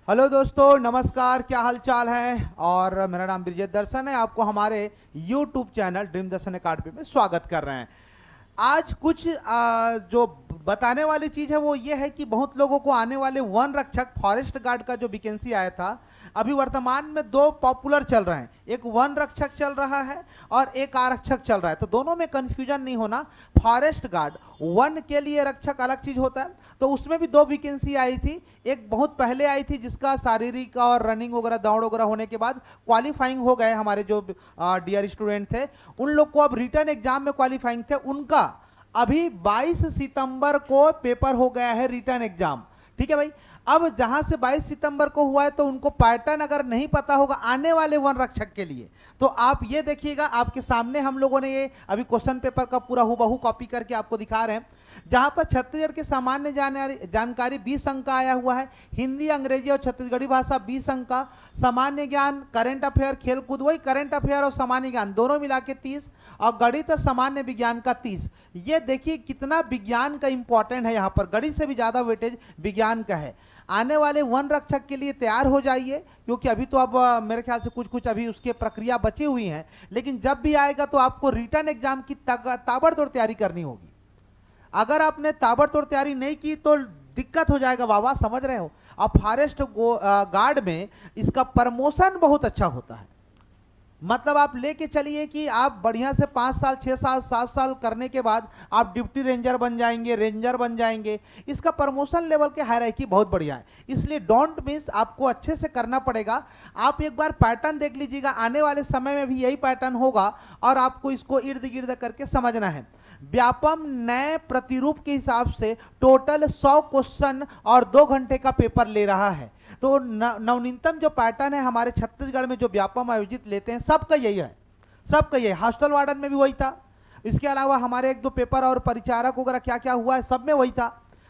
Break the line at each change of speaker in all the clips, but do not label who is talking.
Hello दोस्तों, नमस्कार। क्या हाल चाल है। और मेरा नाम ब्रिजेश दर्शन है। आपको हमारे यूट्यूब चैनल ड्रीम दर्शन अकाडमी में स्वागत कर रहे हैं। आज कुछ जो बताने वाली चीज़ है वो ये है कि बहुत लोगों को आने वाले वन रक्षक फॉरेस्ट गार्ड का जो वैकेंसी आया था, अभी वर्तमान में दो पॉपुलर चल रहे हैं। एक वन रक्षक चल रहा है और एक आरक्षक चल रहा है, तो दोनों में कन्फ्यूजन नहीं होना। फॉरेस्ट गार्ड वन के लिए रक्षक अलग चीज़ होता है, तो उसमें भी दो वैकेंसी आई थी। एक बहुत पहले आई थी जिसका शारीरिक और रनिंग वगैरह दौड़ वगैरह होने के बाद क्वालिफाइंग हो गए हमारे जो डियर स्टूडेंट थे, उन लोग को अब रिटर्न एग्जाम में क्वालिफाइंग थे, उनका अभी 22 सितंबर को पेपर हो गया है, रिटर्न एग्जाम। ठीक है भाई। अब जहां से 22 सितंबर को हुआ है तो उनको पैटर्न अगर नहीं पता होगा आने वाले वन रक्षक के लिए, तो आप ये देखिएगा, आपके सामने हम लोगों ने ये अभी क्वेश्चन पेपर का पूरा हूबहू कॉपी करके आपको दिखा रहे हैं। जहां पर छत्तीसगढ़ के सामान्य जानकारी 20 अंक का आया हुआ है, हिंदी अंग्रेजी और छत्तीसगढ़ी भाषा 20 अंक का, सामान्य ज्ञान करंट अफेयर खेलकूद वही करंट अफेयर और सामान्य ज्ञान दोनों मिला के 30, और गणित और सामान्य विज्ञान का 30। ये देखिए कितना विज्ञान का इंपॉर्टेंट है, यहाँ पर गणित से भी ज्यादा वेटेज विज्ञान का है। आने वाले वन रक्षक के लिए तैयार हो जाइए, क्योंकि अभी तो अब मेरे ख्याल से कुछ कुछ अभी उसके प्रक्रिया बची हुई हैं, लेकिन जब भी आएगा तो आपको रिटर्न एग्जाम की ताबड़तोड़ तैयारी करनी होगी। अगर आपने ताबड़तोड़ तैयारी नहीं की तो दिक्कत हो जाएगा बाबा, समझ रहे हो। अब फॉरेस्ट गार्ड में इसका प्रमोशन बहुत अच्छा होता है। मतलब आप लेके चलिए कि आप बढ़िया से 5 साल 6 साल 7 साल करने के बाद आप डिप्टी रेंजर बन जाएंगे, रेंजर बन जाएंगे। इसका प्रमोशन लेवल के हायरार्की बहुत बढ़िया है, इसलिए डोंट मिस, आपको अच्छे से करना पड़ेगा। आप एक बार पैटर्न देख लीजिएगा, आने वाले समय में भी यही पैटर्न होगा और आपको इसको इर्द गिर्द करके समझना है। व्यापम नए प्रतिरूप के हिसाब से टोटल 100 क्वेश्चन और 2 घंटे का पेपर ले रहा है। तो नवनीतम जो पैटर्न है हमारे छत्तीसगढ़ में जो व्यापम आयोजित लेते हैं, सबका यही है, सबका यही। हॉस्टल वार्डन में भी वही था, इसके अलावा हमारे 1-2 पेपर और परिचारक वगैरह क्या क्या हुआ है, सब में वही था।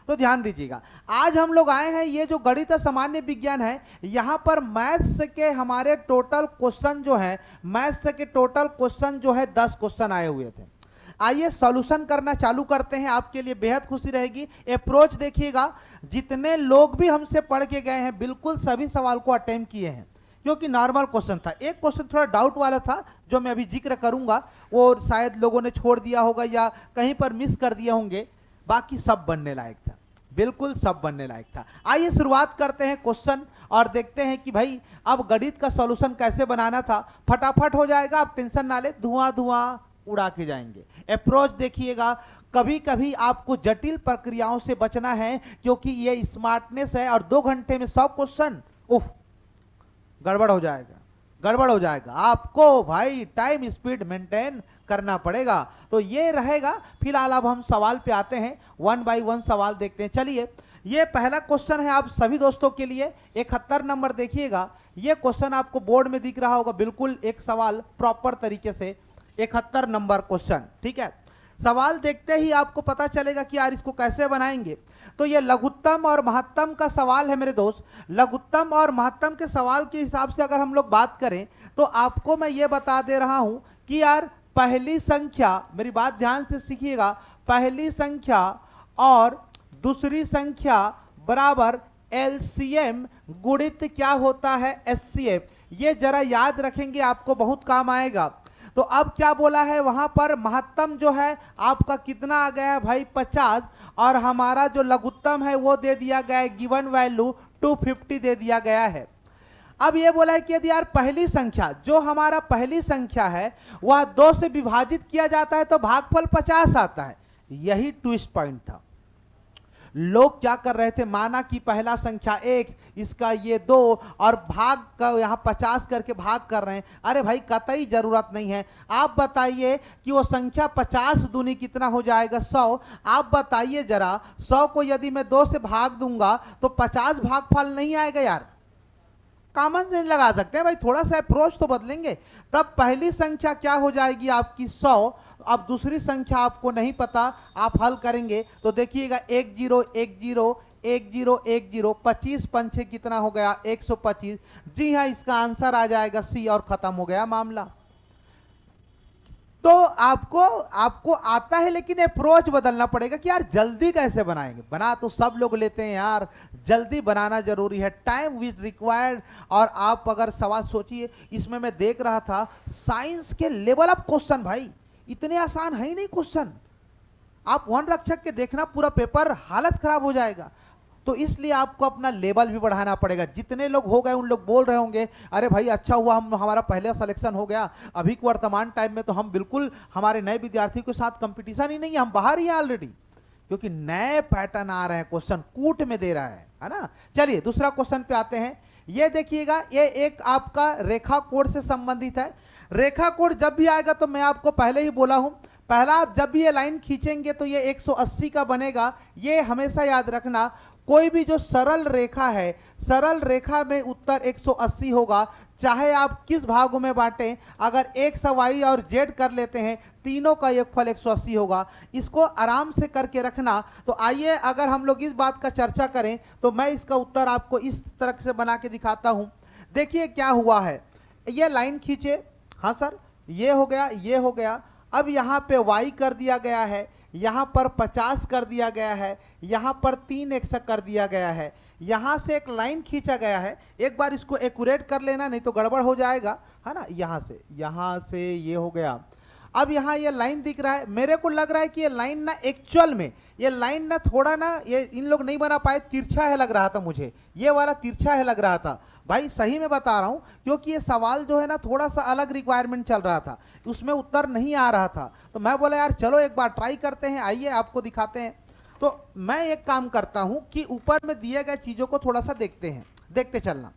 तो ध्यान दीजिएगा, आज हम लोग आए हैं, ये जो गणित और सामान्य विज्ञान है, यहाँ पर मैथ्स के हमारे टोटल क्वेश्चन जो है, मैथ्स के टोटल क्वेश्चन जो है 10 क्वेश्चन आए हुए थे। आइए सॉल्यूशन करना चालू करते हैं, आपके लिए बेहद खुशी रहेगी। अप्रोच देखिएगा, जितने लोग भी हमसे पढ़ के गए हैं बिल्कुल सभी सवाल को अटेम्प्ट किए हैं, क्योंकि नॉर्मल क्वेश्चन था। एक क्वेश्चन थोड़ा डाउट वाला था जो मैं अभी जिक्र करूंगा, वो शायद लोगों ने छोड़ दिया होगा या कहीं पर मिस कर दिए होंगे, बाकी सब बनने लायक था, बिल्कुल सब बनने लायक था। आइए शुरुआत करते हैं क्वेश्चन और देखते हैं कि भाई अब गणित का सॉल्यूशन कैसे बनाना था। फटाफट हो जाएगा, आप टेंशन ना ले, धुआं धुआं उड़ा के जाएंगे। अप्रोच देखिएगा, कभी कभी आपको जटिल प्रक्रियाओं से बचना है, क्योंकि ये स्मार्टनेस है और 2 घंटे में 100 क्वेश्चन, उफ, गड़बड़ हो जाएगा, गड़बड़ हो जाएगा। आपको भाई टाइम स्पीड मेंटेन करना पड़ेगा। तो ये रहेगा। फिलहाल अब हम सवाल पे आते हैं, 1 बाय 1 सवाल देखते हैं। चलिए, ये पहला क्वेश्चन है आप सभी दोस्तों के लिए, 71 नंबर देखिएगा। ये क्वेश्चन आपको बोर्ड में दिख रहा होगा, बिल्कुल एक सवाल प्रॉपर तरीके से, 71 नंबर क्वेश्चन। ठीक है, सवाल देखते ही आपको पता चलेगा कि यार इसको कैसे बनाएंगे। तो ये लघुत्तम और महत्तम का सवाल है मेरे दोस्त। लघुत्तम और महत्तम के सवाल के हिसाब से अगर हम लोग बात करें तो आपको मैं ये बता दे रहा हूं कि यार पहली संख्या, मेरी बात ध्यान से सीखिएगा, पहली संख्या और दूसरी संख्या बराबर एलसीएम गुणित क्या होता है, एचसीएफ। ये जरा याद रखेंगे, आपको बहुत काम आएगा। तो अब क्या बोला है वहां पर, महत्तम जो है आपका कितना आ गया है भाई 50, और हमारा जो लघुत्तम है वो दे दिया गया है, गिवन वैल्यू 250 दे दिया गया है। अब ये बोला है कि यदि यार पहली संख्या, जो हमारा पहली संख्या है वह 2 से विभाजित किया जाता है तो भागफल 50 आता है। यही ट्विस्ट पॉइंट था। लोग क्या कर रहे थे, माना कि पहला संख्या 1, इसका ये 2, और भाग का यहाँ 50 करके भाग कर रहे हैं। अरे भाई कतई जरूरत नहीं है। आप बताइए कि वो संख्या 50 दूनी कितना हो जाएगा, 100। आप बताइए जरा, 100 को यदि मैं 2 से भाग दूंगा तो 50 भागफल नहीं आएगा यार। कॉमन सेंस लगा सकते हैं भाई, थोड़ा सा अप्रोच तो बदलेंगे। तब पहली संख्या क्या हो जाएगी आपकी 100। अब दूसरी संख्या आपको नहीं पता, आप हल करेंगे तो देखिएगा 1 0 1 0 1 0 1 0, 25 पंचे कितना हो गया 125। जी हाँ, इसका आंसर आ जाएगा सी और खत्म हो गया मामला। तो आपको आपको आता है, लेकिन अप्रोच बदलना पड़ेगा कि यार जल्दी कैसे बनाएंगे। बना तो सब लोग लेते हैं यार, जल्दी बनाना जरूरी है, टाइम विज रिक्वायर्ड। और आप अगर सवाल सोचिए, इसमें मैं देख रहा था साइंस के लेवल ऑफ क्वेश्चन, भाई इतने आसान है ही नहीं क्वेश्चन। आप वन रक्षक के देखना पूरा पेपर, हालत खराब हो जाएगा। तो इसलिए आपको अपना लेवल भी बढ़ाना पड़ेगा। जितने लोग हो गए उन लोग बोल रहे होंगे अरे भाई अच्छा हुआ हमारा पहले सिलेक्शन हो गया, अभी के वर्तमान टाइम में तो हम बिल्कुल हमारे नए विद्यार्थियों के साथ कंपटीशन ही नहीं है, हम बाहर ही हैं ऑलरेडी, क्योंकि नए पैटर्न आ रहे हैं, क्वेश्चन कूट में दे रहा है ना। चलिए दूसरा क्वेश्चन पे आते हैं। ये देखिएगा, ये एक आपका रेखा कोड से संबंधित है। रेखा कोड जब भी आएगा तो मैं आपको पहले ही बोला हूं, पहला आप जब भी ये लाइन खींचेंगे तो ये 180 का बनेगा। ये हमेशा याद रखना, कोई भी जो सरल रेखा है, सरल रेखा में उत्तर 180 होगा, चाहे आप किस भागों में बांटें। अगर x y और z कर लेते हैं, तीनों का योगफल 180 होगा। इसको आराम से करके रखना। तो आइए अगर हम लोग इस बात का चर्चा करें तो मैं इसका उत्तर आपको इस तरह से बना के दिखाता हूं। देखिए क्या हुआ है, ये लाइन खींचे, हाँ सर ये हो गया, ये हो गया। अब यहाँ पे y कर दिया गया है, यहाँ पर 50 कर दिया गया है, यहाँ पर 3x कर दिया गया है, यहाँ से एक लाइन खींचा गया है। एक बार इसको एक्यूरेट कर लेना, नहीं तो गड़बड़ हो जाएगा, है ना। यहाँ से ये हो गया। अब यहाँ ये लाइन दिख रहा है, मेरे को लग रहा है कि ये लाइन ना एक्चुअल में ये लाइन ना थोड़ा ना, ये इन लोग नहीं बना पाए, तिरछा है लग रहा था मुझे, ये वाला तिरछा है लग रहा था भाई, सही में बता रहा हूं, क्योंकि ये सवाल जो है ना थोड़ा सा अलग रिक्वायरमेंट चल रहा था, उसमें उत्तर नहीं आ रहा था। तो मैं बोला यार चलो एक बार ट्राई करते हैं, आइए आपको दिखाते हैं। तो मैं एक काम करता हूं कि ऊपर में दिए गए चीजों को थोड़ा सा देखते हैं, देखते चलना।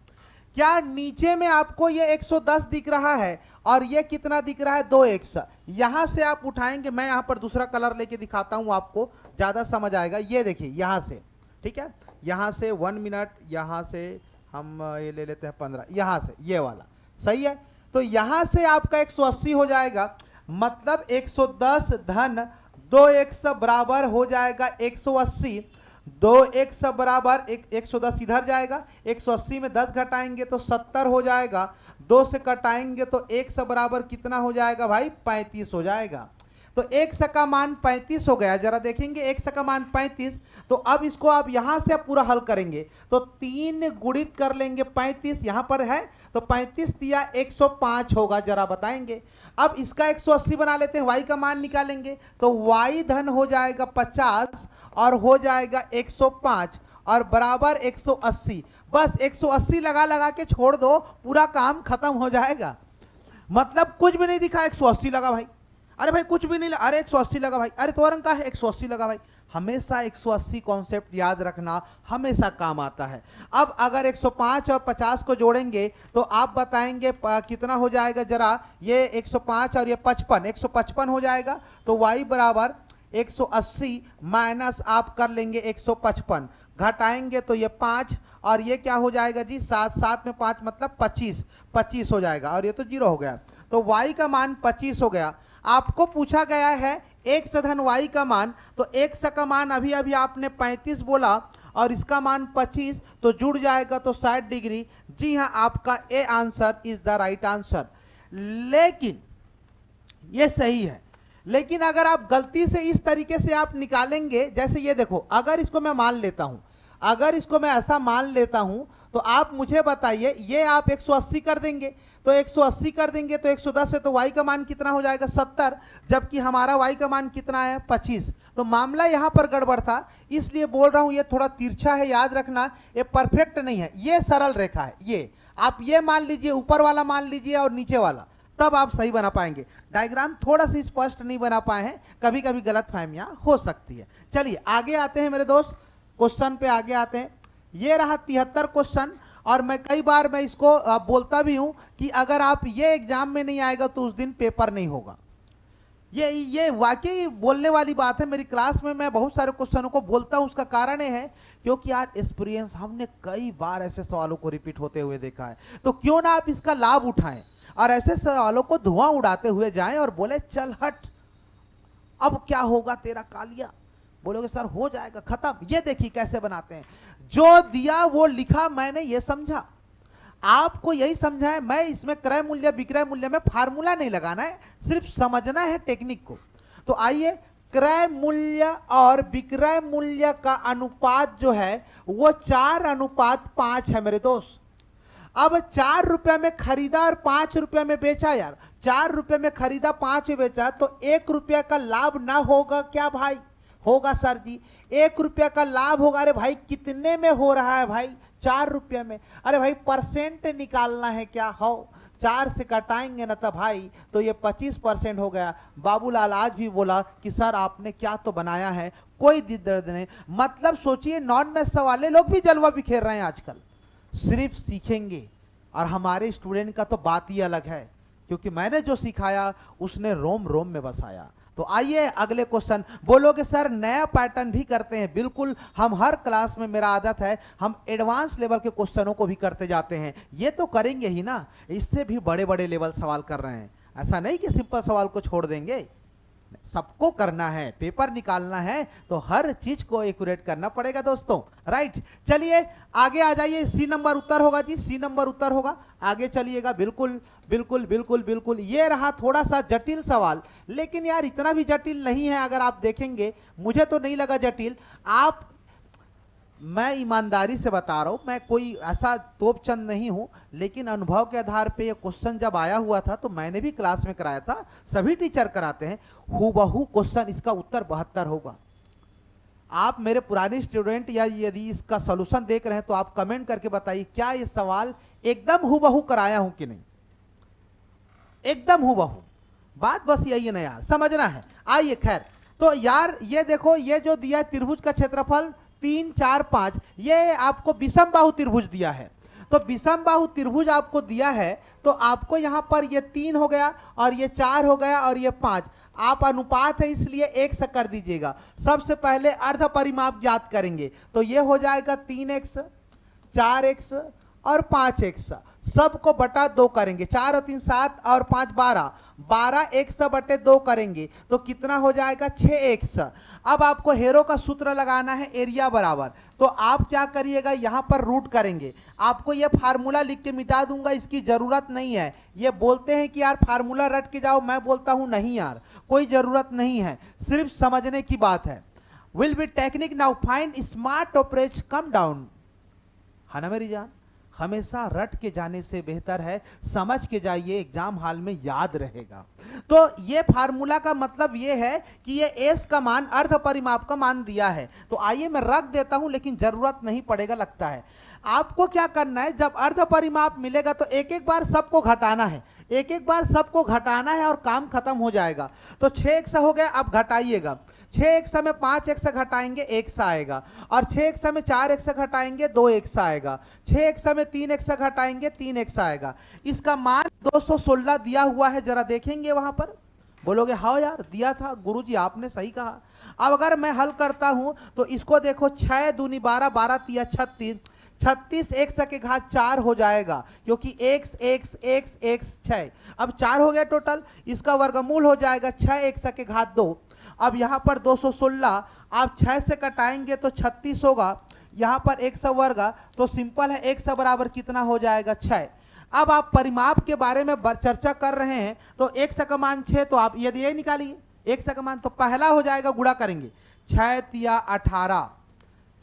क्या नीचे में आपको ये 110 दिख रहा है और ये कितना दिख रहा है, 2x। यहां से आप उठाएंगे, मैं यहां पर दूसरा कलर लेके दिखाता हूं, आपको ज्यादा समझ आएगा। ये देखिए यहां से, ठीक है, यहां से 1 मिनट, यहां से हम ये ले लेते हैं 15, यहां से ये वाला सही है। तो यहां से आपका 180 हो जाएगा, मतलब 110 धन 2x बराबर हो जाएगा 180। 2x बराबर 110 इधर जाएगा, 180 में 10 घटाएंगे तो 70 हो जाएगा, 2 से कटाएंगे तो x बराबर कितना हो जाएगा भाई, 35 हो जाएगा। तो x का मान 35 हो गया। जरा देखेंगे x का मान 35, तो अब इसको आप यहां से पूरा हल करेंगे तो 3 गुणित कर लेंगे 35, यहां पर है तो 35 दिया 105 होगा। जरा बताएंगे। अब इसका 180 बना लेते हैं, y का मान निकालेंगे तो y धन हो जाएगा 50 और हो जाएगा 105 और बराबर 180। बस 180 लगा लगा के छोड़ दो, पूरा काम खत्म हो जाएगा। मतलब कुछ भी नहीं दिखा, 180 लगा भाई, अरे भाई कुछ भी नहीं लगा, अरे 180 लगा भाई, अरे तो रंग का है 180 लगा भाई। हमेशा 180 कॉन्सेप्ट याद रखना, हमेशा काम आता है। अब अगर 105 और 50 को जोड़ेंगे तो आप बताएंगे कितना हो जाएगा। जरा ये 105 और ये 55, 155 हो जाएगा। तो y बराबर 180 माइनस आप कर लेंगे 155, घटाएंगे तो ये 5 और ये क्या हो जाएगा जी, 7, 7 में 5 मतलब 25, 25 हो जाएगा और ये तो 0 हो गया। तो y का मान 25 हो गया। आपको पूछा गया है x धन y का मान, तो x का मान अभी अभी आपने 35 बोला और इसका मान 25, तो जुड़ जाएगा तो 60 डिग्री। जी हाँ, आपका A answer is the right answer. लेकिन ये सही है, लेकिन अगर आप गलती से इस तरीके से आप निकालेंगे, जैसे ये देखो, अगर इसको मैं मान लेता हूं, अगर इसको मैं ऐसा मान लेता हूं तो आप मुझे बताइए, ये आप 180 कर देंगे तो 180 कर देंगे तो 110 है तो y का मान कितना हो जाएगा, 70, जबकि हमारा y का मान कितना है, 25। तो मामला यहां पर गड़बड़ था, इसलिए बोल रहा हूं ये थोड़ा तिरछा है, याद रखना, ये परफेक्ट नहीं है, ये सरल रेखा है। ये आप ये मान लीजिए, ऊपर वाला मान लीजिए और नीचे वाला, तब आप सही बना पाएंगे। डायग्राम थोड़ा सा स्पष्ट नहीं बना पाए हैं, कभी कभी गलत फहमियां हो सकती है। चलिए आगे आते हैं मेरे दोस्त, क्वेश्चन पे आगे आते हैं। ये रहा 73 क्वेश्चन, और मैं कई बार मैं इसको बोलता भी हूं कि अगर आप ये एग्जाम में नहीं आएगा तो उस दिन पेपर नहीं होगा। ये वाकई बोलने वाली बात है। मेरी क्लास में मैं बहुत सारे क्वेश्चनों को बोलता हूं, उसका कारण ये है क्योंकि यार एक्सपीरियंस, हमने कई बार ऐसे सवालों को रिपीट होते हुए देखा है। तो क्यों ना आप इसका लाभ उठाएं और ऐसे सवालों को धुआं उड़ाते हुए जाएं और बोले चल हट, अब क्या होगा तेरा कालिया, बोलोगे सर हो जाएगा खत्म। ये देखिए कैसे बनाते हैं, जो दिया वो लिखा, मैंने ये समझा। आपको यही समझा है, मैं इसमें क्रय मूल्य विक्रय मूल्य में फार्मूला नहीं लगाना है, सिर्फ समझना है टेक्निक को। तो आइए, क्रय मूल्य और विक्रय मूल्य का अनुपात जो है वो 4:5 है मेरे दोस्त। अब 4 रुपए में खरीदा और 5 रुपए में बेचा यार, 4 रुपए में खरीदा 5 में बेचा, तो 1 रुपया का लाभ ना होगा क्या भाई? होगा सर जी, 1 रुपया का लाभ होगा। अरे भाई कितने में हो रहा है भाई? 4 रुपये में। अरे भाई परसेंट निकालना है क्या? हो, 4 से कटाएंगे ना तो भाई तो ये 25% हो गया। बाबूलाल आज भी बोला कि सर आपने क्या तो बनाया है, कोई दर्द नहीं। मतलब सोचिए, नॉन मैथ्स वाले लोग भी जलवा बिखेर रहे हैं आजकल, सिर्फ सीखेंगे। और हमारे स्टूडेंट का तो बात ही अलग है, क्योंकि मैंने जो सिखाया उसने रोम रोम में बसाया। तो आइए अगले क्वेश्चन। बोलोगे सर नया पैटर्न भी करते हैं? बिल्कुल, हम हर क्लास में, मेरा आदत है, हम एडवांस लेवल के क्वेश्चनों को भी करते जाते हैं। ये तो करेंगे ही ना, इससे भी बड़े बड़े लेवल सवाल कर रहे हैं। ऐसा नहीं कि सिंपल सवाल को छोड़ देंगे, सबको करना है, पेपर निकालना है तो हर चीज को एक्यूरेट करना पड़ेगा दोस्तों, राइट। चलिए आगे आ जाइए, सी नंबर उत्तर होगा जी, सी नंबर उत्तर होगा। आगे चलिएगा, बिल्कुल बिल्कुल बिल्कुल बिल्कुल। ये रहा थोड़ा सा जटिल सवाल, लेकिन यार इतना भी जटिल नहीं है। अगर आप देखेंगे, मुझे तो नहीं लगा जटिल। आप, मैं ईमानदारी से बता रहा हूं, मैं कोई ऐसा तोपचंद नहीं हूं, लेकिन अनुभव के आधार पे ये क्वेश्चन जब आया हुआ था तो मैंने भी क्लास में कराया था, सभी टीचर कराते हैं। हूबहू क्वेश्चन, इसका उत्तर 72 होगा। आप मेरे पुराने स्टूडेंट या यदि इसका सॉल्यूशन देख रहे हैं तो आप कमेंट करके बताइए, क्या ये सवाल एकदम हूबहू कराया हूं कि नहीं? एकदम हूबहू, बात बस यही है ना यार, समझना है। आइए खैर, तो यार ये देखो, ये जो दिया है त्रिभुज का क्षेत्रफल 3, 4, 5, ये आपको विषम बाहु त्रिभुज दिया है। तो विषम बाहु त्रिभुज आपको दिया है, तो आपको यहां पर ये 3 हो गया और ये 4 हो गया और ये 5। आप अनुपात है इसलिए 1 से कर दीजिएगा। सबसे पहले अर्ध परिमाप ज्ञात करेंगे, तो ये हो जाएगा 3x, 4x और 5x। सबको बटा 2 करेंगे, 4 और 3 7 और 5 12, 12x बटे 2 करेंगे तो कितना हो जाएगा? 6x। अब आपको हेरो का सूत्र लगाना है, एरिया बराबर। तो आप क्या करिएगा, यहां पर रूट करेंगे। आपको ये फार्मूला लिख के मिटा दूंगा, इसकी जरूरत नहीं है। ये बोलते हैं कि यार फार्मूला रट के जाओ, मैं बोलता हूं नहीं यार, कोई जरूरत नहीं है, सिर्फ समझने की बात है। Will be technique now, find smart operate come down, है ना मेरी जान? हमेशा रट के जाने से बेहतर है समझ के जाइए, एग्जाम हॉल में याद रहेगा। तो ये फार्मूला का मतलब ये है कि ये एस का मान अर्ध परिमाप का मान दिया है। तो आइए मैं रख देता हूं, लेकिन जरूरत नहीं पड़ेगा लगता है। आपको क्या करना है, जब अर्ध परिमाप मिलेगा तो एक एक बार सबको घटाना है, एक एक बार सबको घटाना है और काम खत्म हो जाएगा। तो 6x हो गया, अब घटाइएगा। 6x में 5x घटाएंगे 1 आएगा, और 6x में 4x घटाएंगे 2x आएगा, 6x में 3x घटाएंगे 3x आएगा। इसका मान 216 दिया हुआ है, जरा देखेंगे वहां पर। बोलोगे हाँ यार दिया था गुरुजी, आपने सही कहा। अब अगर मैं हल करता हूं तो इसको देखो, 6 दूनी 12, 12 तिया 36, 36 x के घात 4 हो जाएगा, क्योंकि x x x x 6। अब 4 हो गया टोटल, इसका वर्गमूल हो जाएगा 6x के घात 2। अब यहाँ पर 216 आप 6 से कटाएंगे तो 36 होगा, यहाँ पर 100 वर्ग, तो सिंपल है 100 बराबर कितना हो जाएगा? 6। अब आप परिमाप के बारे में चर्चा कर रहे हैं, तो 100 का मान 6, तो आप यदि ये निकालिए 100 का मान, तो पहला हो जाएगा, गुणा करेंगे 6 तिया 18,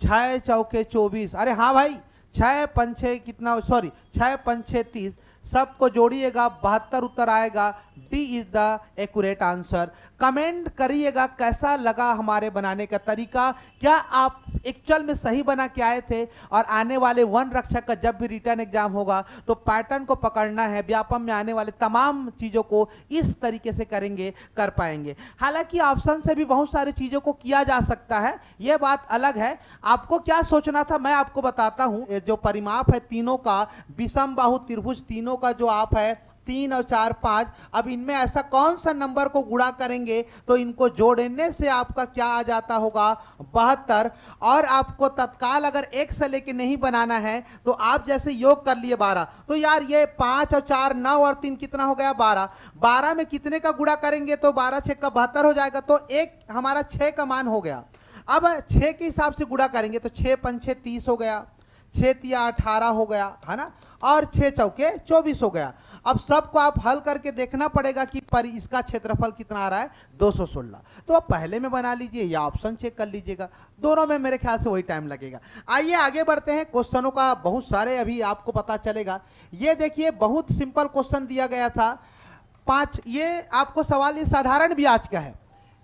6 चौके 24, अरे हाँ भाई 6 पंछे कितना, सॉरी 6 पंछे 30, सबको जोड़िएगा 72 उत्तर आएगा। D is the accurate answer. Comment करिएगा कैसा लगा हमारे बनाने का तरीका, क्या आप एक्चुअल में सही बना के आए थे। और आने वाले वन रक्षक का जब भी रिटर्न एग्जाम होगा तो पैटर्न को पकड़ना है, व्यापम में आने वाले तमाम चीज़ों को इस तरीके से करेंगे, कर पाएंगे। हालांकि ऑप्शन से भी बहुत सारी चीज़ों को किया जा सकता है, यह बात अलग है। आपको क्या सोचना था मैं आपको बताता हूं। जो परिमाप है तीनों का, विषम बाहु त्रिभुज तीनों का जो आप है 3 और 4 5, अब इनमें ऐसा कौन सा नंबर को गुणा करेंगे तो इनको जोड़ने से आपका क्या आ जाता होगा? 72। और आपको तत्काल अगर 1 से लेके नहीं बनाना है तो आप जैसे योग कर लिए 12, तो यार ये 5 और 4 9 और 3 कितना हो गया? 12। 12 में कितने का गुणा करेंगे तो 12 6 का 72 हो जाएगा, तो एक हमारा 6 का मान हो गया। अब 6 के हिसाब से गुणा करेंगे तो 6 पंछे 30 हो गया, 6 तिया 18 हो गया है ना, और 6 चौके 24 हो गया। अब सबको आप हल करके देखना पड़ेगा कि पर इसका क्षेत्रफल कितना आ रहा है, 216। तो आप पहले में बना लीजिए या ऑप्शन चेक कर लीजिएगा, दोनों में मेरे ख्याल से वही टाइम लगेगा। आइए आगे बढ़ते हैं, क्वेश्चनों का बहुत सारे अभी आपको पता चलेगा। ये देखिए बहुत सिंपल क्वेश्चन दिया गया था 5, ये आपको सवाल ये साधारण ब्याज का है।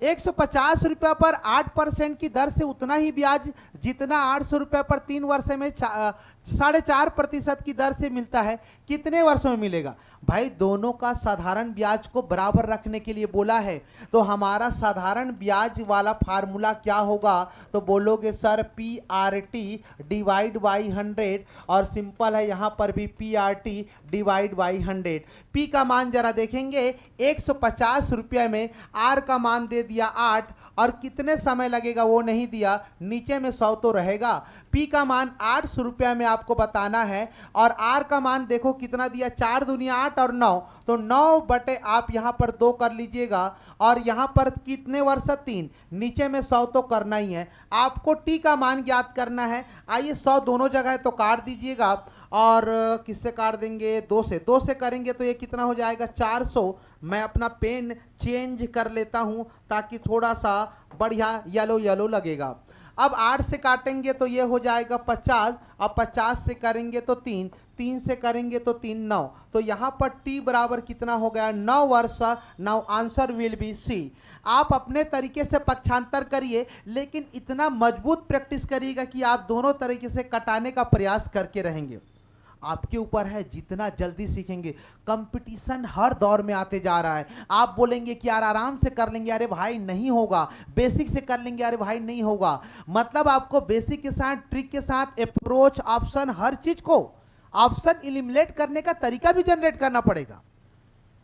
150 रुपये पर 8% की दर से उतना ही ब्याज जितना 800 रुपये पर 3 वर्ष में 4.5% की दर से मिलता है, कितने वर्षों में मिलेगा? भाई दोनों का साधारण ब्याज को बराबर रखने के लिए बोला है, तो हमारा साधारण ब्याज वाला फार्मूला क्या होगा? तो बोलोगे सर PRT डिवाइड बाई 100, और सिंपल है यहाँ पर भी PRT डिवाइड बाई 100। P का मान जरा देखेंगे, 150 रुपये में R का मान दे दिया 8, और कितने समय लगेगा वो नहीं दिया, नीचे में 100 तो रहेगा। P का मान 800 रुपया में आपको बताना है, और R का मान देखो कितना दिया, 4 दूनी 8 और 9, तो 9 बटे आप यहाँ पर 2 कर लीजिएगा, और यहाँ पर कितने वर्ष 3, नीचे में 100 तो करना ही है। आपको T का मान ज्ञात करना है। आइए 100 दोनों जगह है तो काट दीजिएगा, और किससे काट देंगे, 2 से, 2 से करेंगे तो ये कितना हो जाएगा 400। मैं अपना पेन चेंज कर लेता हूं ताकि थोड़ा सा बढ़िया येलो येलो लगेगा। अब 8 से काटेंगे तो ये हो जाएगा 50, अब 50 से करेंगे तो 3, 3 से करेंगे तो 3 9, तो यहाँ पर T बराबर कितना हो गया, 9 वर्ष। Now answer will be C. आप अपने तरीके से पक्षांतर करिए, लेकिन इतना मजबूत प्रैक्टिस करिएगा कि आप दोनों तरीके से कटाने का प्रयास करके रहेंगे। आपके ऊपर है, जितना जल्दी सीखेंगे। कंपटीशन हर दौर में आते जा रहा है। आप बोलेंगे कि यार आराम से कर लेंगे, अरे भाई नहीं होगा। बेसिक से कर लेंगे, अरे भाई नहीं होगा। मतलब आपको बेसिक के साथ, ट्रिक के साथ, अप्रोच, ऑप्शन, हर चीज को ऑप्शन एलिमिनेट करने का तरीका भी जनरेट करना पड़ेगा।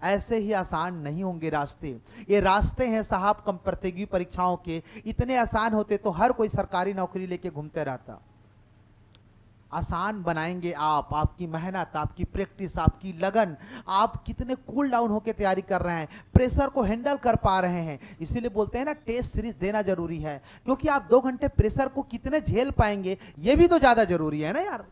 ऐसे ही आसान नहीं होंगे रास्ते। ये रास्ते हैं साहब कम प्रतियोगी परीक्षाओं के, इतने आसान होते तो हर कोई सरकारी नौकरी लेके घूमते रहता। आसान बनाएंगे आप, आपकी मेहनत, आपकी प्रैक्टिस, आपकी लगन, आप कितने कूल डाउन होकर तैयारी कर रहे हैं, प्रेशर को हैंडल कर पा रहे हैं। इसीलिए बोलते हैं ना टेस्ट सीरीज देना जरूरी है, क्योंकि आप 2 घंटे प्रेशर को कितने झेल पाएंगे ये भी तो ज्यादा जरूरी है ना यार।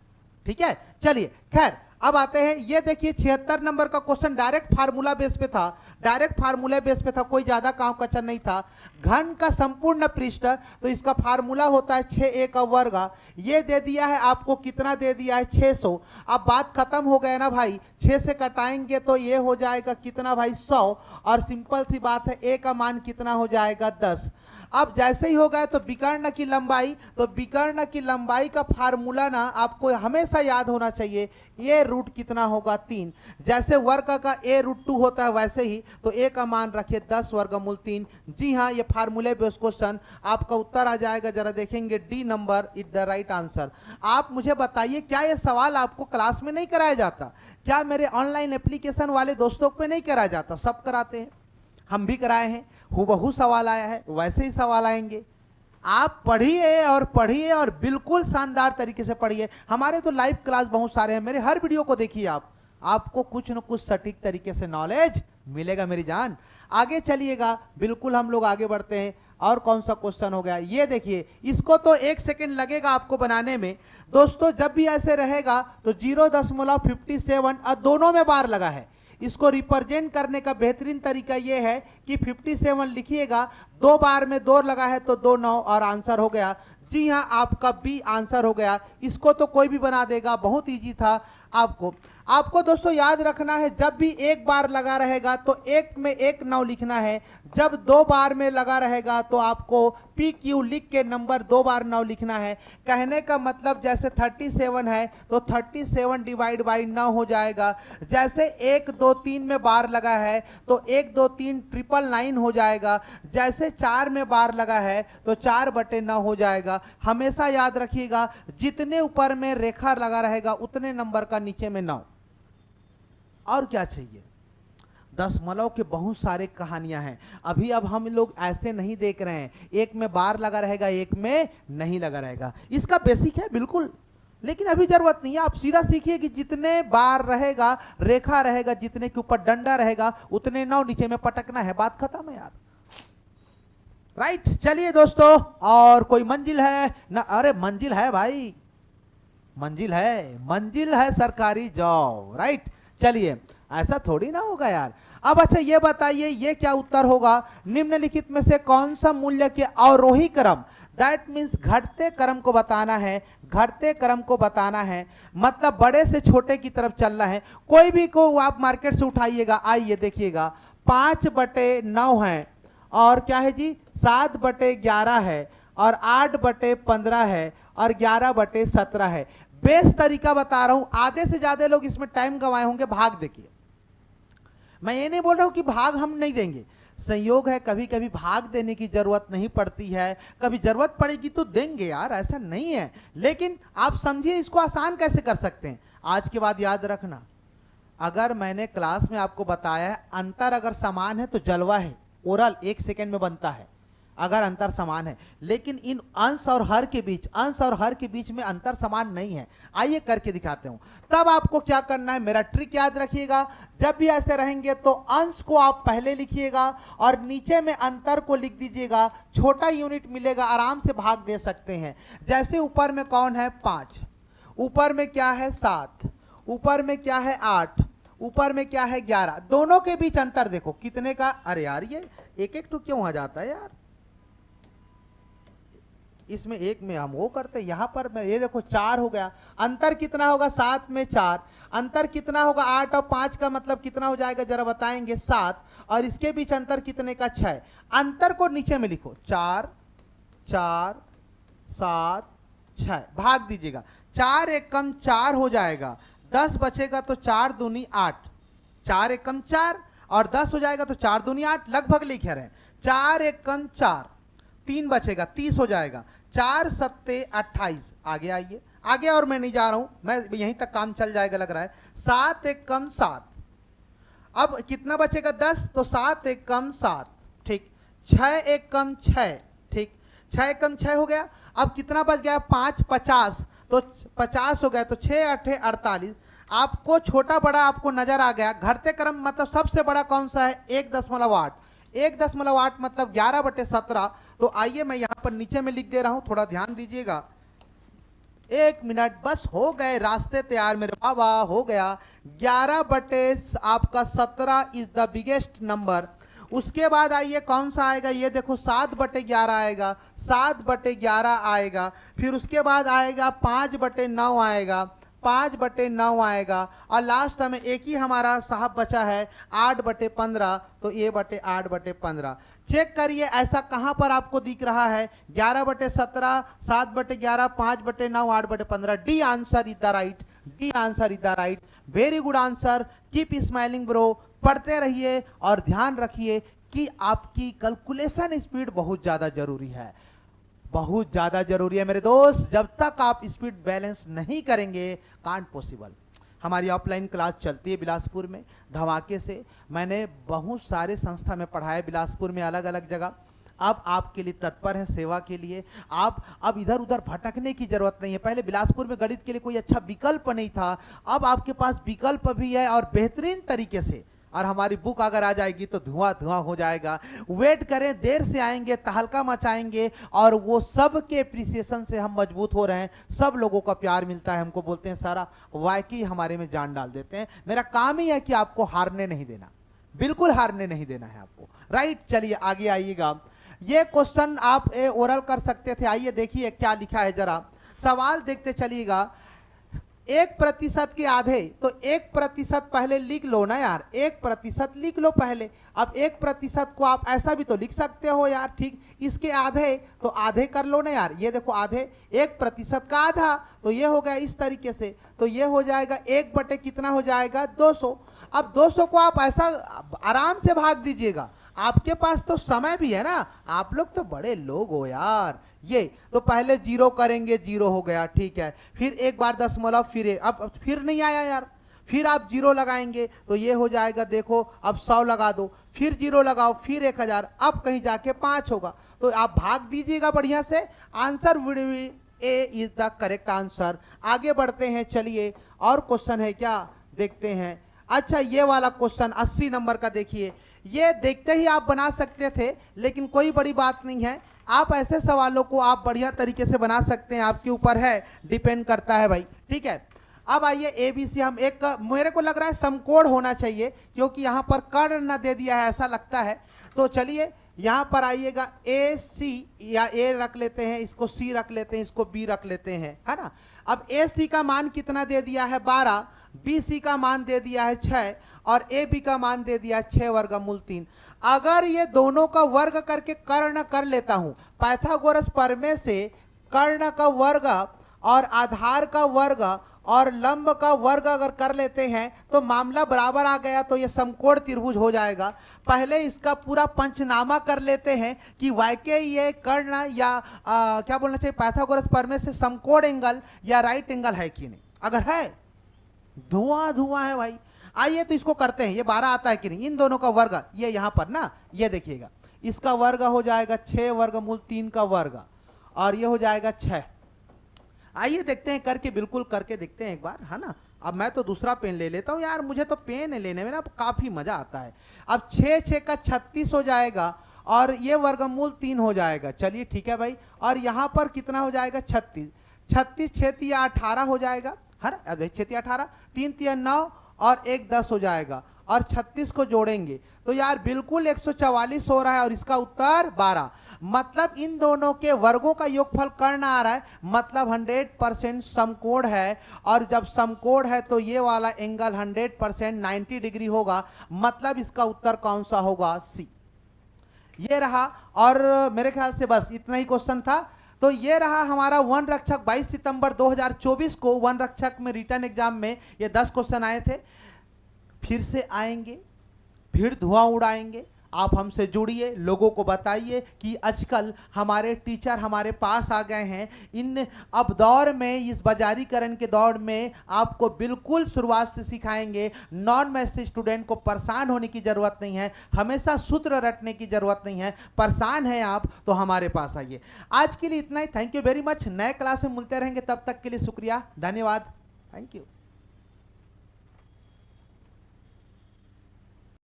ठीक है, चलिए खैर अब आते हैं। ये देखिए 76 नंबर का क्वेश्चन डायरेक्ट फार्मूला बेस पे था, डायरेक्ट फार्मूला बेस पे था, कोई ज्यादा काम कच्चा नहीं था। घन का संपूर्ण पृष्ठ, तो इसका फार्मूला होता है 6a का वर्ग। ये दे दिया है आपको, कितना दे दिया है 600। अब बात खत्म हो गया ना भाई, 6 से कटाएंगे तो ये हो जाएगा कितना भाई 100, और सिंपल सी बात है a का मान कितना हो जाएगा 10। अब जैसे ही हो गया तो विकर्ण की लंबाई, तो विकर्ण की लंबाई का फार्मूला ना आपको हमेशा याद होना चाहिए, ए रूट कितना होगा 3। जैसे वर्ग का ए रूट 2 होता है वैसे ही, तो ए का मान रखिए 10 वर्गमूल 3। जी हाँ, ये फार्मूले बेस्ड क्वेश्चन, आपका उत्तर आ जाएगा, जरा देखेंगे D number is the right answer. आप मुझे बताइए, क्या ये सवाल आपको क्लास में नहीं कराया जाता? क्या मेरे ऑनलाइन एप्लीकेशन वाले दोस्तों पे नहीं कराया जाता? सब कराते हैं, हम भी कराए हैं। हूबहू सवाल आया है, वैसे ही सवाल आएंगे। आप पढ़िए और पढ़िए, और बिल्कुल शानदार तरीके से पढ़िए। हमारे तो लाइव क्लास बहुत सारे हैं, मेरे हर वीडियो को देखिए आप, आपको कुछ न कुछ सटीक तरीके से नॉलेज मिलेगा मेरी जान। आगे चलिएगा, बिल्कुल हम लोग आगे बढ़ते हैं। और कौन सा क्वेश्चन हो गया, ये देखिए, इसको तो 1 सेकेंड लगेगा आपको बनाने में। दोस्तों जब भी ऐसे रहेगा तो 0.57 और दोनों में बार लगा है। इसको रिप्रेजेंट करने का बेहतरीन तरीका यह है कि 57 लिखिएगा, 2 बार में 2 लगा है तो 2 9, और आंसर हो गया। जी हाँ, आपका बी आंसर हो गया। इसको तो कोई भी बना देगा, बहुत इजी था। आपको दोस्तों याद रखना है, जब भी 1 बार लगा रहेगा तो 1 में 1 9 लिखना है। जब 2 बार में लगा रहेगा तो आपको PQ लिख के नंबर 2 बार 9 लिखना है। कहने का मतलब जैसे 37 है तो 37 डिवाइड बाई 9 हो जाएगा। जैसे 1 2 3 में बार लगा है तो 1 2 3 999 हो जाएगा। जैसे 4 में बार लगा है तो 4/9 हो जाएगा। हमेशा याद रखिएगा, जितने ऊपर में रेखा लगा रहेगा उतने नंबर का नीचे में 9। और क्या चाहिए? दशमलव के बहुत सारे कहानियां हैं। अभी अब हम लोग ऐसे नहीं देख रहे हैं, 1 में बार लगा रहेगा, 1 में नहीं लगा रहेगा। इसका बेसिक है बिल्कुल, लेकिन अभी जरूरत नहीं है। आप सीधा सीखिए कि जितने बार रहेगा, रेखा रहेगा, जितने के ऊपर डंडा रहेगा उतने 9 नीचे में पटकना है। बात खत्म है यार। राइट, चलिए दोस्तों, और कोई मंजिल है ना? अरे मंजिल है भाई, मंजिल है सरकारी जॉब, राइट। चलिए, ऐसा थोड़ी ना होगा यार। अब अच्छा ये बताइए, ये क्या उत्तर होगा? निम्नलिखित में से कौन सा मूल्य के अवरोही क्रम, दैट मीन्स घटते क्रम को बताना है, घटते क्रम को बताना है, मतलब बड़े से छोटे की तरफ चलना है। कोई भी को आप मार्केट से उठाइएगा, आइए देखिएगा, 5/9 है, और क्या है जी, 7/11 है, और 8/15 है, और 11/17 है। बेस्ट तरीका बता रहा हूं, आधे से ज्यादा लोग इसमें टाइम गंवाए होंगे। भाग देखिए, मैं ये नहीं बोल रहा हूं कि भाग हम नहीं देंगे, संयोग है, कभी कभी भाग देने की जरूरत नहीं पड़ती है, कभी जरूरत पड़ेगी तो देंगे यार, ऐसा नहीं है। लेकिन आप समझिए इसको आसान कैसे कर सकते हैं। आज के बाद याद रखना, अगर मैंने क्लास में आपको बताया है अंतर अगर समान है तो जलवा है, ओरल 1 सेकेंड में बनता है अगर अंतर समान है। लेकिन इन अंश और हर के बीच में अंतर समान नहीं है। आइए करके दिखाते हूं। तब आपको क्या करना है, मेरा ट्रिक याद रखिएगा, जब भी ऐसे रहेंगे तो अंश को आप पहले लिखिएगा और नीचे में अंतर को लिख दीजिएगा, छोटा यूनिट मिलेगा, आराम से भाग दे सकते हैं। जैसे ऊपर में कौन है, 5, ऊपर में क्या है, 7, ऊपर में क्या है, 8, ऊपर में क्या है, 11। दोनों के बीच अंतर देखो कितने का। अरे यार ये एक एक टू क्यों आ जाता है यार, इसमें एक में हम वो करते हैं, यहां पर मैं ये देखो 4 हो गया। अंतर कितना होगा, 7 में 4। अंतर कितना होगा, 8 और 5 का मतलब कितना हो जाएगा, जरा बताएंगे, 7। और इसके बीच अंतर कितने का, 6। अंतर को नीचे में लिखो, 4 4 7 6, भाग दीजिएगा। 4 एकम 4 हो जाएगा, 10 बचेगा तो 4 दूनी 8, 4 एकम 4 और 10 हो जाएगा तो 4 दूनी 8, लगभग लिख रहे हैं। 4 एकम 4, 3 बचेगा, 30 हो जाएगा, 4 सत्ते 28। आगे आइए, आगे और मैं नहीं जा रहा हूं, मैं यहीं तक काम चल जाएगा लग रहा है। 7 एकम 7, अब कितना बचेगा, 10, तो 7 एकम 7, ठीक। 6 एकम 6, ठीक, 6 एकम 6 हो गया। अब कितना बच गया, 5 50, तो 50 हो गया, तो 6 8 48। आपको छोटा बड़ा आपको नजर आ गया। घटते क्रम मतलब सबसे बड़ा कौन सा है, 1.8, 1.8 मतलब 11/17। तो आइए मैं यहां पर नीचे में लिख दे रहा हूं, थोड़ा ध्यान दीजिएगा, 1 मिनट बस, हो गए रास्ते तैयार मेरे बाबा, हो गया। 11/17 इज द बिगेस्ट नंबर। उसके बाद आइए कौन सा आएगा, ये देखो 7/11 आएगा, 7/11 आएगा। फिर उसके बाद आएगा 5/9 आएगा, 5/9 आएगा। और लास्ट में एक ही हमारा साहब बचा है, 8/15, तो ये 8/15। चेक करिए ऐसा कहां पर आपको दिख रहा है, 11/17, 7/11, 5/9, 8/15। D answer is the right, D answer is the right. Very good answer. Keep smiling bro, पढ़ते रहिए और ध्यान रखिए कि आपकी कैलकुलेशन स्पीड बहुत ज्यादा जरूरी है, बहुत ज्यादा जरूरी है मेरे दोस्त। जब तक आप स्पीड बैलेंस नहीं करेंगे, कांट पॉसिबल। हमारी ऑफलाइन क्लास चलती है बिलासपुर में धमाके से। मैंने बहुत सारे संस्था में पढ़ाया बिलासपुर में, अलग अलग जगह। अब आपके लिए तत्पर है सेवा के लिए। आप अब इधर उधर भटकने की जरूरत नहीं है। पहले बिलासपुर में गणित के लिए कोई अच्छा विकल्प नहीं था, अब आपके पास विकल्प भी है और बेहतरीन तरीके से। और हमारी बुक अगर आ जाएगी तो धुआं धुआं हो जाएगा। वेट करें, देर से आएंगे, तहलका मचाएंगे, और वो सब के एप्रिसिएशन से हम मजबूत हो रहे हैं। सब लोगों का प्यार मिलता है, हमको बोलते हैं सारा वाकई हमारे में जान डाल देते हैं। मेरा काम ही है कि आपको हारने नहीं देना, बिल्कुल हारने नहीं देना है आपको, राइट। चलिए आगे आइएगा। ये क्वेश्चन आप ओरल कर सकते थे। आइए देखिए क्या लिखा है, जरा सवाल देखते चलिएगा। 1% के आधे, तो 1% पहले लिख लो ना यार, 1% लिख लो पहले। अब 1% को आप ऐसा भी तो लिख सकते हो यार, ठीक। इसके आधे तो आधे कर लो ना यार, ये देखो आधे, 1% का आधा, तो ये हो गया इस तरीके से। तो ये हो जाएगा 1 कितना हो जाएगा, 200। अब 200 को आप ऐसा आराम से भाग दीजिएगा, आपके पास तो समय भी है ना, आप लोग तो बड़े लोग हो यार। ये तो पहले 0 करेंगे, 0 हो गया, ठीक है। फिर एक बार दशमलव, फिर अब फिर नहीं आया यार, फिर आप 0 लगाएंगे तो ये हो जाएगा, देखो अब 100 लगा दो, फिर 0 लगाओ, फिर 1000, अब कहीं जाके 5 होगा। तो आप भाग दीजिएगा बढ़िया से। Answer A is the correct answer. आगे बढ़ते हैं, चलिए और क्वेश्चन है क्या, देखते हैं। अच्छा ये वाला क्वेश्चन 80 नंबर का देखिए, ये देखते ही आप बना सकते थे, लेकिन कोई बड़ी बात नहीं है। आप ऐसे सवालों को आप बढ़िया तरीके से बना सकते हैं, आपके ऊपर है, डिपेंड करता है भाई, ठीक है। अब आइए ABC, हम एक, मेरे को लग रहा है समकोण होना चाहिए क्योंकि यहां पर कर्ण न दे दिया है ऐसा लगता है। तो चलिए यहां पर आइएगा AC, या A रख लेते हैं, इसको C रख लेते हैं, इसको B रख लेते हैं, है ना। अब AC का मान कितना दे दिया है 12, BC का मान दे दिया है 6 और AB का मान दे दिया है 6 वर्गमूल 3। अगर ये दोनों का वर्ग करके कर्ण कर लेता हूं, पाइथागोरस प्रमेय से कर्ण का वर्ग और आधार का वर्ग और लंब का वर्ग अगर कर लेते हैं तो मामला बराबर आ गया, तो ये समकोण त्रिभुज हो जाएगा। पहले इसका पूरा पंचनामा कर लेते हैं कि वाकई ये कर्ण या क्या बोलना चाहिए, पाइथागोरस प्रमेय से समकोण एंगल या राइट एंगल है कि नहीं। अगर है, धुआं धुआं है भाई। आइए तो इसको करते हैं, ये 12 आता है कि नहीं, इन दोनों का वर्ग, ये यहां पर ना, ये देखिएगा, इसका वर्ग हो जाएगा 6 वर्गमूल 3 का वर्ग और ये हो जाएगा 6। आइए देखते हैं करके, बिल्कुल करके देखते हैं एक बार, है ना। अब मैं तो दूसरा पेन ले लेता हूं यार, मुझे तो पेन लेने में ना काफी मजा आता है। अब 6 6 का 36 हो जाएगा और ये वर्गमूल 3 हो जाएगा। चलिए ठीक है भाई, और यहां पर कितना हो जाएगा 36, 36 6 तिया 18 हो जाएगा, है ना। अब 6 तिया 18, 3 तिया 9 और 1 10 हो जाएगा और 36 को जोड़ेंगे तो यार बिल्कुल 144 हो रहा है और इसका उत्तर 12। मतलब इन दोनों के वर्गों का योगफल कर्ण आ रहा है, मतलब 100% समकोण है। और जब समकोण है तो ये वाला एंगल 100% 90 डिग्री होगा, मतलब इसका उत्तर कौन सा होगा, C। ये रहा, और मेरे ख्याल से बस इतना ही क्वेश्चन था। तो ये रहा हमारा वन रक्षक 22 सितंबर 2024 को वन रक्षक में रिटर्न एग्जाम में ये 10 क्वेश्चन आए थे। फिर से आएंगे, फिर धुआं उड़ाएंगे। आप हमसे जुड़िए, लोगों को बताइए कि आजकल हमारे टीचर हमारे पास आ गए हैं। इन अब दौर में, इस बाजारीकरण के दौर में आपको बिल्कुल शुरुआत से सिखाएंगे। नॉन मैथ्स स्टूडेंट को परेशान होने की जरूरत नहीं है, हमेशा सूत्र रटने की जरूरत नहीं है। परेशान हैं आप तो हमारे पास आइए। आज के लिए इतना ही, थैंक यू वेरी मच। नए क्लास में मिलते रहेंगे, तब तक के लिए शुक्रिया, धन्यवाद, थैंक यू।